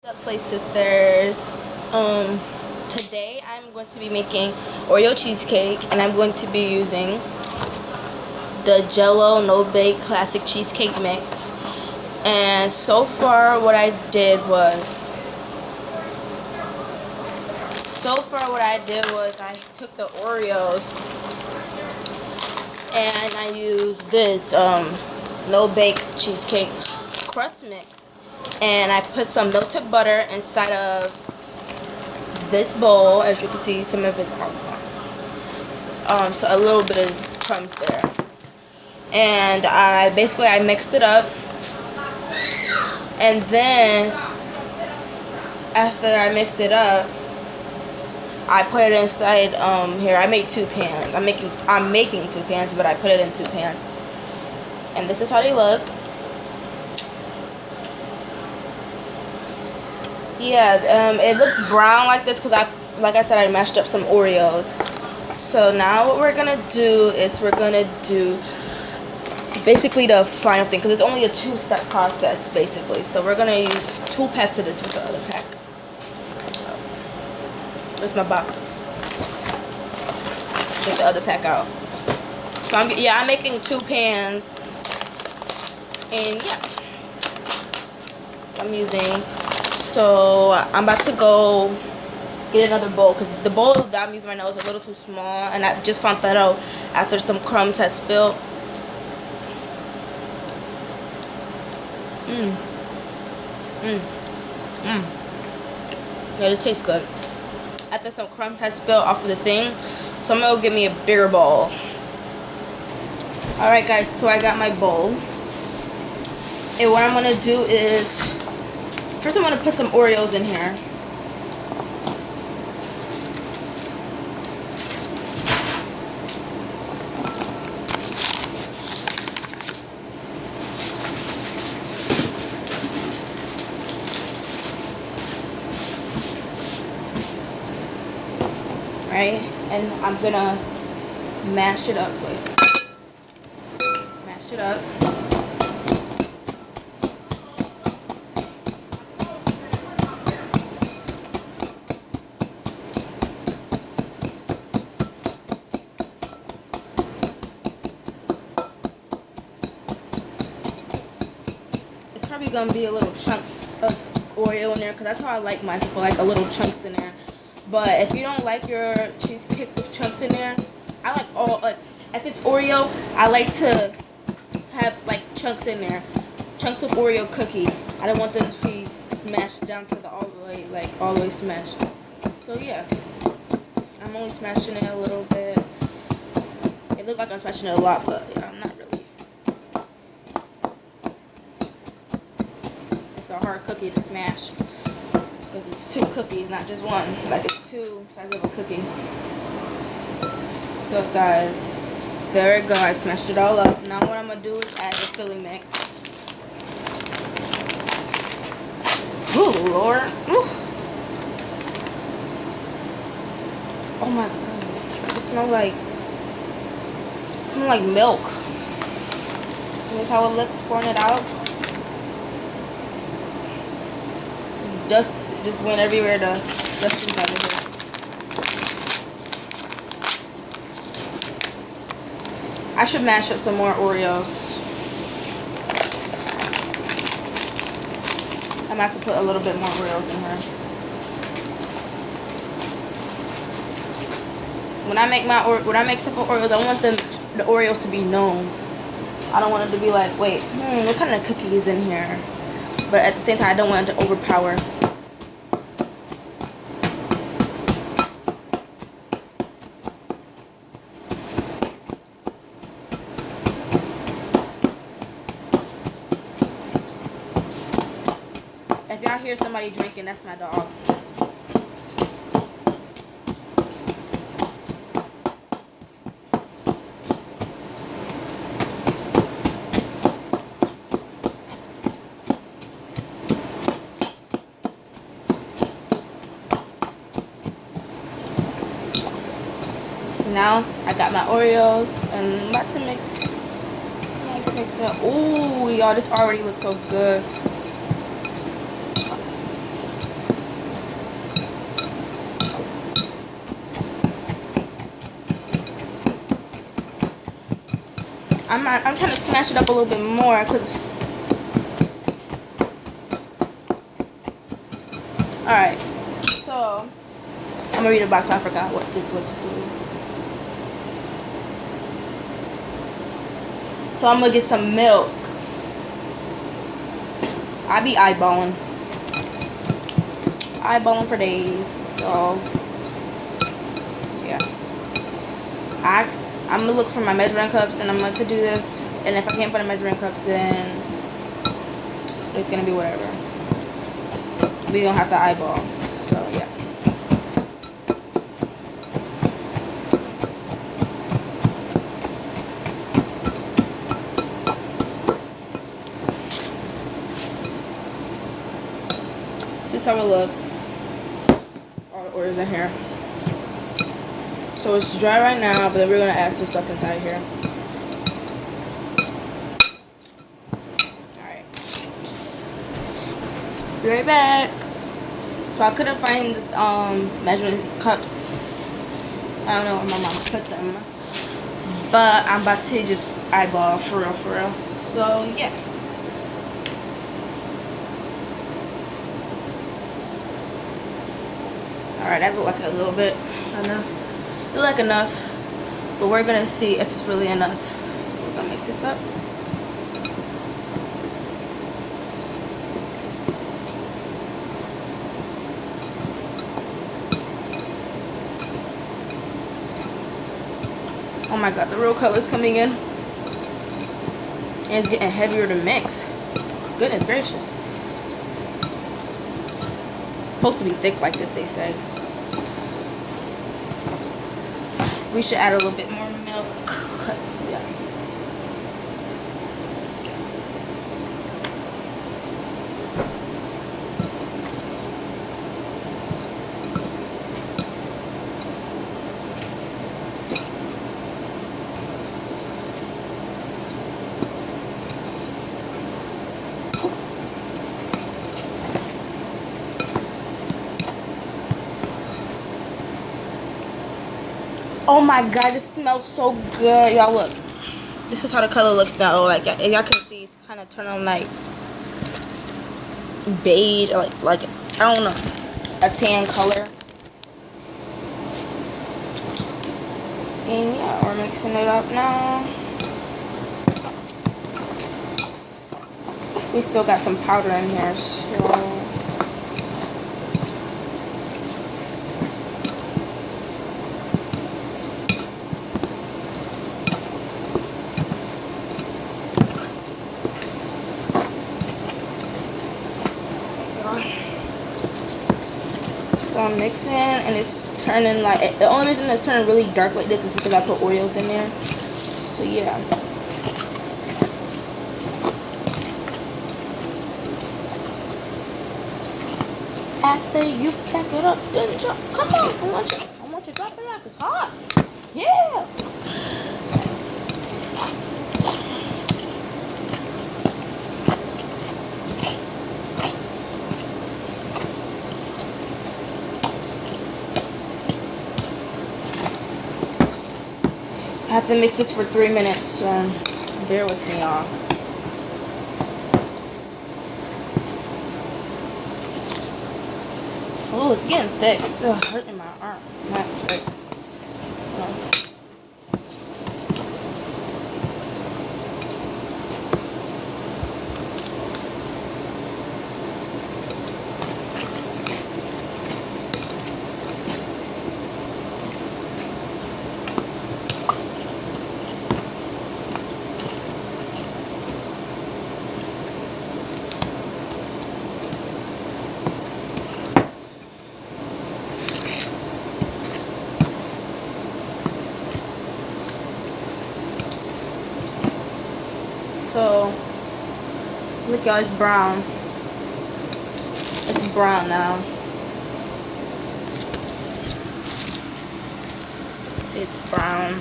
What's up, Slay Sisters? Today I'm going to be making Oreo cheesecake, and I'm going to be using the Jello No Bake Classic Cheesecake Mix. And so far, what I did was I took the Oreos and I used this No Bake Cheesecake crust mix. And I put some melted butter inside of this bowl. As you can see, some of it's so a little bit of crumbs there. And I mixed it up. And then after I mixed it up, I put it inside here. I made 2 pans. I'm making 2 pans, but I put it in 2 pans. And this is how they look. Yeah, it looks brown like this because like I said, I mashed up some Oreos. So now what we're gonna do is we're gonna do basically the final thing, because it's only a 2-step process basically. So we're gonna use 2 packs of this with the other pack. Where's my box? Take the other pack out. So I'm making 2 pans, and yeah, I'm using. So I'm about to go get another bowl, because the bowl that I'm using right now is a little too small, and I just found that out after some crumbs had spilled. Yeah, this tastes good. After some crumbs had spilled off of the thing, so I'm gonna go get me a bigger bowl. Alright guys, so I got my bowl. And what I'm gonna do is, first I'm gonna put some Oreos in here. Right, and I'm gonna mash it up. Mash it up. It's probably gonna be a little chunks of Oreo in there, because that's how I like mine. So like a little chunks in there. But if you don't like your cheesecake with chunks in there, I like if it's Oreo, I like to have like chunks in there, chunks of Oreo cookie. I don't want them to be smashed down to the all the way smashed. So yeah, I'm only smashing it a little bit. It looks like I'm smashing it a lot, but yeah, I'm not really. It's a hard cookie to smash, because it's 2 cookies, not just one. Like, it's 2 sizes of a cookie. So guys, there we go. I smashed it all up. Now what I'm gonna do is add the filling mix. Ooh, Lord. Ooh. Oh my god. It smells like milk. This is how it looks, pouring it out. Dust just went everywhere. The dust inside of here. I should mash up some more Oreos. I'm about to put a little bit more Oreos in here. When I make simple Oreos, I want the Oreos to be known. I don't want it to be like, wait, what kind of cookie is in here? But at the same time, I don't want it to overpower. If y'all hear somebody drinking, that's my dog. Now I got my Oreos, and I'm about to mix it up. Ooh, y'all, this already looks so good. I'm trying to smash it up a little bit more because. All right. So I'm gonna read the box. I forgot what to do. So I'm gonna get some milk. I be eyeballing for days. So yeah, I'm gonna look for my measuring cups and I'm going to do this. And if I can't find the measuring cups, then it's gonna be whatever. We gonna have to eyeball. So yeah. This is how it look. All the Oreos in here. So it's dry right now, but then we're gonna add some stuff inside here. Alright. Be right back. So I couldn't find measuring cups. I don't know where my mom put them. But I'm about to just eyeball for real. So yeah. Alright, that looked like a little bit enough. It looked like enough. But we're gonna see if it's really enough. So we're gonna mix this up. Oh my god, the real color's coming in. And it's getting heavier to mix. Goodness gracious. It's supposed to be thick like this, they say. We should add a little bit more milk. 'Cause, yeah. Oh my god, this smells so good. Y'all look. This is how the color looks now. Like y'all can see, it's kind of turning like beige, or like I don't know, a tan color. And yeah, we're mixing it up now. We still got some powder in here, so. So I'm mixing, and it's turning like, the only reason it's turning really dark like this is because I put Oreos in there. So yeah. After you pack it up, then drop. Come on, I want you to drop it out. It's hot. Yeah. I have to mix this for 3 minutes, so bear with me, y'all. Oh, it's getting thick. It's still hurting my arm. Not thick. So, look y'all, it's brown. It's brown now. See, it's brown.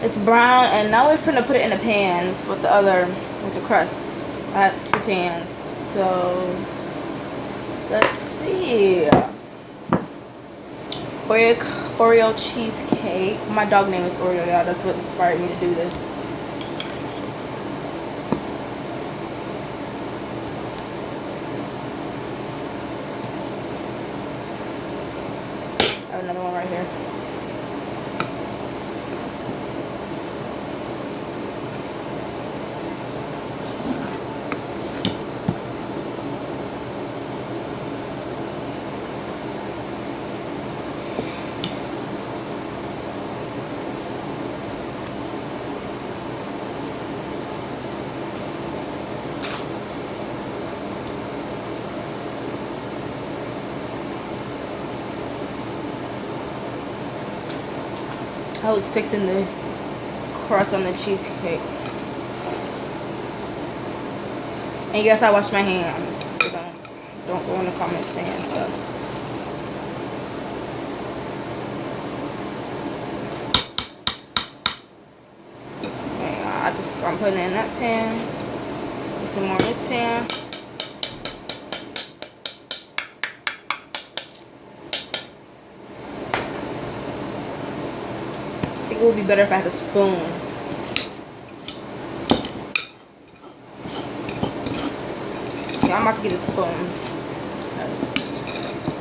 It's brown, and now we're finna put it in the pans with the crust. I have 2 pans, so Let's see. Oreo cheesecake. My dog name is Oreo, y'all. That's what inspired me to do this. I have another one right here. I was fixing the crust on the cheesecake. And yes, I washed my hands, so don't go in the comments saying stuff. Okay, I'm putting it in that pan. Put some more in this pan. It would be better if I had a spoon. Okay, I'm about to get a spoon.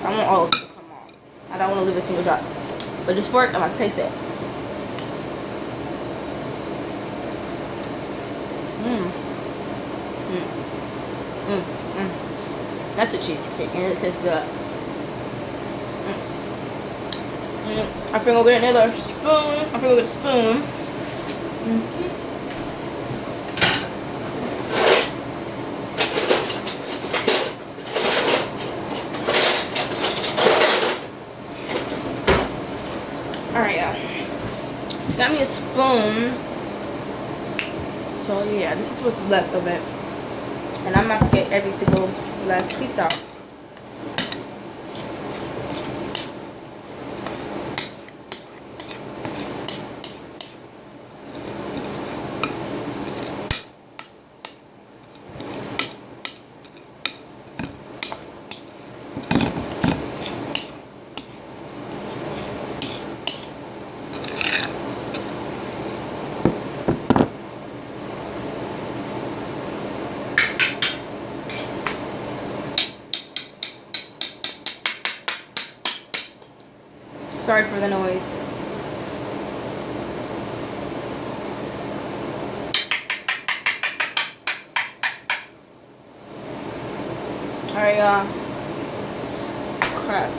I want all of it to come off. I don't want to leave a single drop. But this fork, I'm going to taste it. That's a cheesecake, and it tastes good. I think I'll get another spoon. I think I'll get a spoon. Alright, y'all. Got me a spoon. So, yeah, this is what's left of it. And I'm about to get every single last piece out. Sorry for the noise. Alright, crap.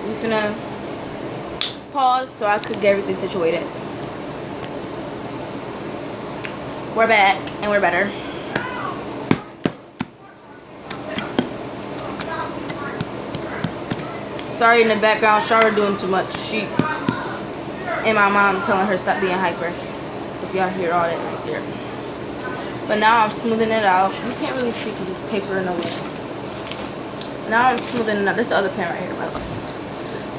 We finna pause so I could get everything situated. We're back and we're better. Sorry in the background, Shara doing too much. She and my mom telling her stop being hyper. If y'all hear all that right there. But now I'm smoothing it out. You can't really see because there's paper in the way. Now I'm smoothing it out. This is the other pan right here, by the way.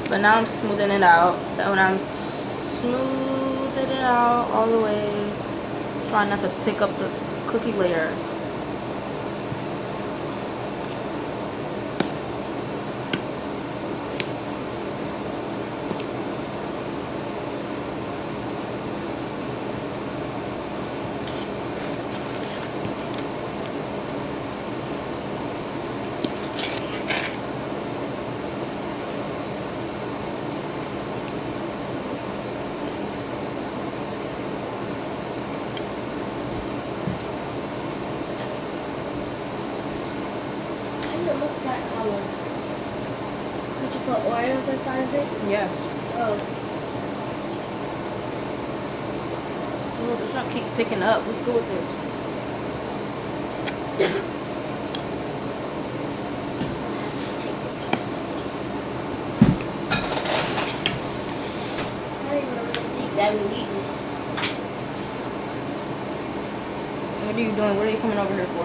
But now I'm smoothing it out. And when I'm smoothing it out all the way, trying not to pick up the cookie layer. Look at that color. Could you put Oreos inside of it? Yes. Oh. Oh, they're trying to keep picking up. Let's go with this. Take this recipe. I didn't really think that we need this. What are you doing? What are you coming over here for?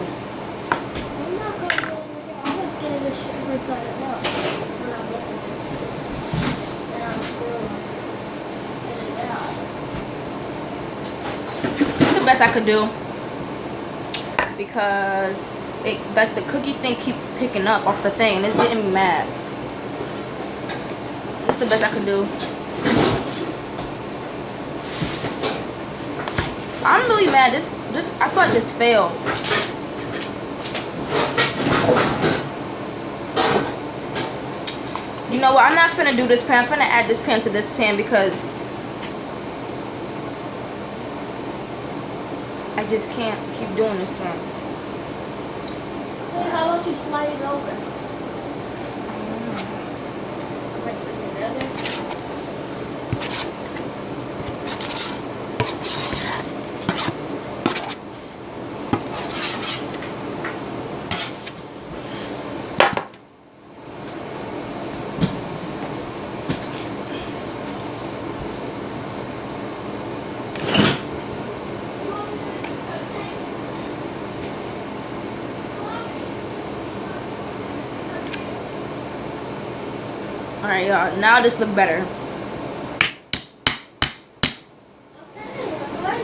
I'm not going to go over there. I'm just getting this shit inside it out. When I'm looking at it. And I'm going to get it out. best I could do because like the cookie thing keep picking up off the thing and it's getting me mad. So this is the best I could do. I'm really mad. This I feel like this failed. You know what? I'm not finna do this pan. I'm finna add this pan to this pan because I just can't keep doing this one. Hey, how about you slide it over? Wait for the other. Alright, y'all. Now this look better. Okay, I'm ready.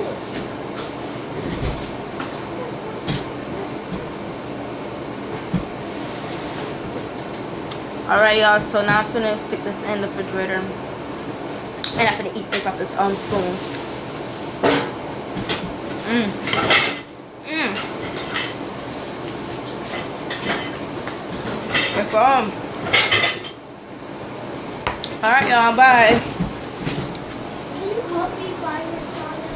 Alright, y'all. So now I'm finna stick this in the refrigerator. And I'm finna eat this off this spoon. That's all. Alright, y'all. Bye. Can you help me find it, Tanya?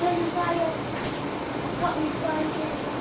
Can you, Tanya, help me find it?